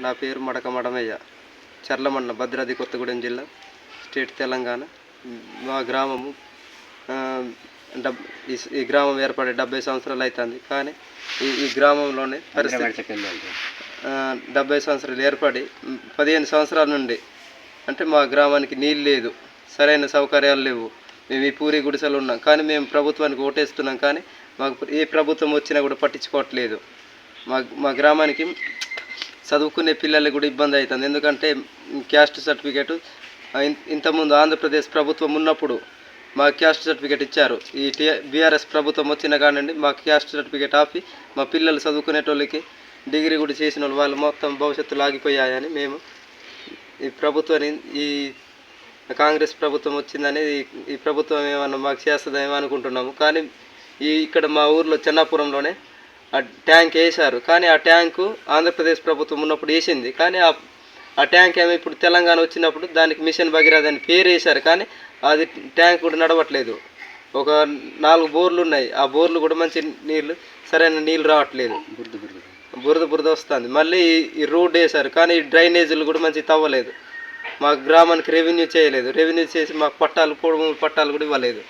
నా పేరు మడక మడమయ్య, చర్ల మండలం, భద్రాద్రి కొత్తగూడెం జిల్లా, స్టేట్ తెలంగాణ. మా గ్రామము ఈ గ్రామం ఏర్పడి 70 సంవత్సరాలు అవుతుంది. కానీ ఈ గ్రామంలోనే పరిస్థితి 70 సంవత్సరాలు ఏర్పడి 15 సంవత్సరాల నుండి అంటే మా గ్రామానికి నీళ్ళు లేదు, సరైన సౌకర్యాలు లేవు. మేము ఈ పూరి గుడిసెలు ఉన్నాం, కానీ మేము ప్రభుత్వానికి ఓటేస్తున్నాం, కానీ మాకు ఏ ప్రభుత్వం వచ్చినా కూడా పట్టించుకోవట్లేదు. మా గ్రామానికి చదువుకునే పిల్లలకి కూడా ఇబ్బంది అవుతుంది. ఎందుకంటే క్యాస్ట్ సర్టిఫికేటు ఇంతకుముందు ఆంధ్రప్రదేశ్ ప్రభుత్వం ఉన్నప్పుడు మా క్యాస్ట్ సర్టిఫికేట్ ఇచ్చారు. ఈ బీఆర్ఎస్ ప్రభుత్వం వచ్చిన కానివ్వండి మా క్యాస్ట్ సర్టిఫికేట్ ఆపి మా పిల్లలు చదువుకునేటోళ్ళకి, డిగ్రీ కూడా చేసిన వాళ్ళు మొత్తం భవిష్యత్తులో ఆగిపోయాయని మేము ఈ ప్రభుత్వాన్ని, ఈ కాంగ్రెస్ ప్రభుత్వం వచ్చిందని ఈ ప్రభుత్వం ఏమన్నా మాకు చేస్తుందేమో అనుకుంటున్నాము. కానీ ఇక్కడ మా ఊర్లో చెన్నాపురంలోనే ఆ ట్యాంక్ వేశారు. కానీ ఆ ట్యాంకు ఆంధ్రప్రదేశ్ ప్రభుత్వం ఉన్నప్పుడు వేసింది. కానీ ఆ ట్యాంక్ ఏమో ఇప్పుడు తెలంగాణ వచ్చినప్పుడు దానికి మిషన్ భగీరథ అని పేరు వేశారు. కానీ అది ట్యాంక్ కూడా నడవట్లేదు. ఒక 4 బోర్లు ఉన్నాయి, ఆ బోర్లు కూడా మంచి నీళ్ళు, సరైన నీళ్ళు రావట్లేదు, బురద వస్తుంది. మళ్ళీ ఈ రోడ్ వేశారు, కానీ ఈ డ్రైనేజీలు కూడా మంచి తవ్వలేదు. మా గ్రామానికి రెవెన్యూ చేయలేదు, రెవెన్యూ చేసి మాకు పొడుగు పట్టాలు కూడా ఇవ్వలేదు.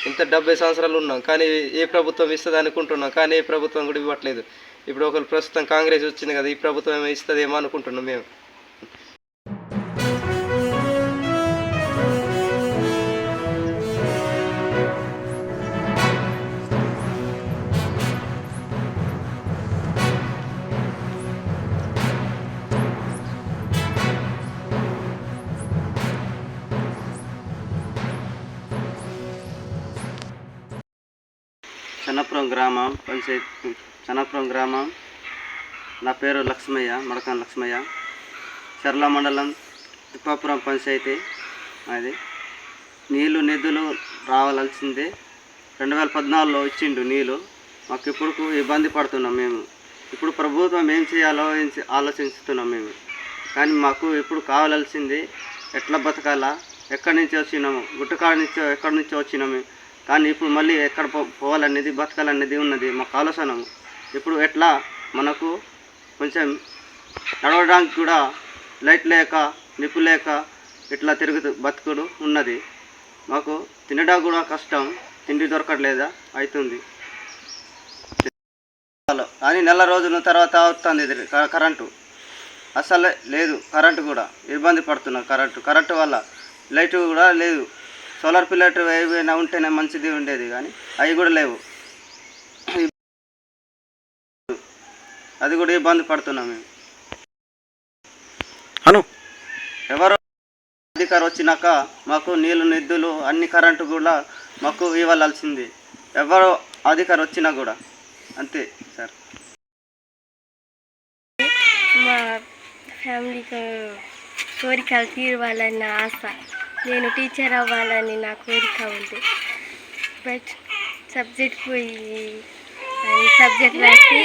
ఇంత 70 సంవత్సరాలు ఉన్నాం, కానీ ఏ ప్రభుత్వం ఇస్తుంది అనుకుంటున్నాం, కానీ ఏ ప్రభుత్వం కూడా ఇవ్వట్లేదు. ఇప్పుడు ఒకరు ప్రస్తుతం కాంగ్రెస్ వచ్చింది కదా, ఈ ప్రభుత్వం ఏమో ఇస్తుందేమో అనుకుంటున్నాం మేము. చెన్నాపురం గ్రామం. నా పేరు లక్ష్మయ్య, మడకం లక్ష్మయ్య. చర్ల మండలం, తిప్పాపురం పంచాయతీ. అది నిధులు రావాల్సిందే. 2014లో ఇచ్చిండు నీళ్ళు. మాకు ఇప్పుడు ఇబ్బంది పడుతున్నాం మేము. ఇప్పుడు ప్రభుత్వం ఏం చేయాలో ఆలోచిస్తున్నాం మేము. కానీ మాకు ఇప్పుడు కావాల్సింది ఎట్లా బతకాలా, ఎక్కడి నుంచి వచ్చినాము, ఎక్కడి నుంచో వచ్చినాము. కానీ ఇప్పుడు మళ్ళీ ఎక్కడ పోవాలనేది, బతకాలనేది ఉన్నది మాకు ఆలోచన. ఇప్పుడు ఎట్లా మనకు కొంచెం నడవడానికి కూడా లైట్ లేక, నిప్పు లేక ఇట్లా బతుకుడు ఉన్నది. మాకు తినడానికి కూడా కష్టం, తిండి దొరకట్లేదా అవుతుంది. కానీ నెల రోజుల తర్వాత వస్తుంది కరెంటు, అసలు లేదు. కరెంటు కూడా ఇబ్బంది పడుతున్నాం. కరెంటు వల్ల లైట్ కూడా లేదు. సోలార్ ప్లేట్ ఏవైనా ఉంటేనే మంచిది ఉండేది, కానీ అవి కూడా లేవు. అది కూడా ఇబ్బంది పడుతున్నాం మేము. ఎవరో అధికారం వచ్చినాక మాకు నిధులు అన్ని కరెంటు కూడా మాకు ఇవ్వాల్సింది. ఎవరో అధికారం వచ్చినా కూడా అంతే సార్. మా ఫ్యామిలీకి కోరికలు తీరవాలని నా ఆశ. నేను టీచర్ అవ్వాలని నా కోరిక ఉంది. బట్ సబ్జెక్ట్ రాసి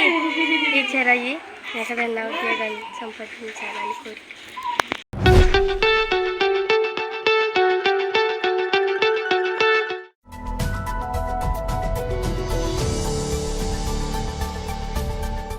టీచర్ అయ్యి ఎక్కడన్నా ఉద్యోగాన్ని సంపాదించాలని కోరిక.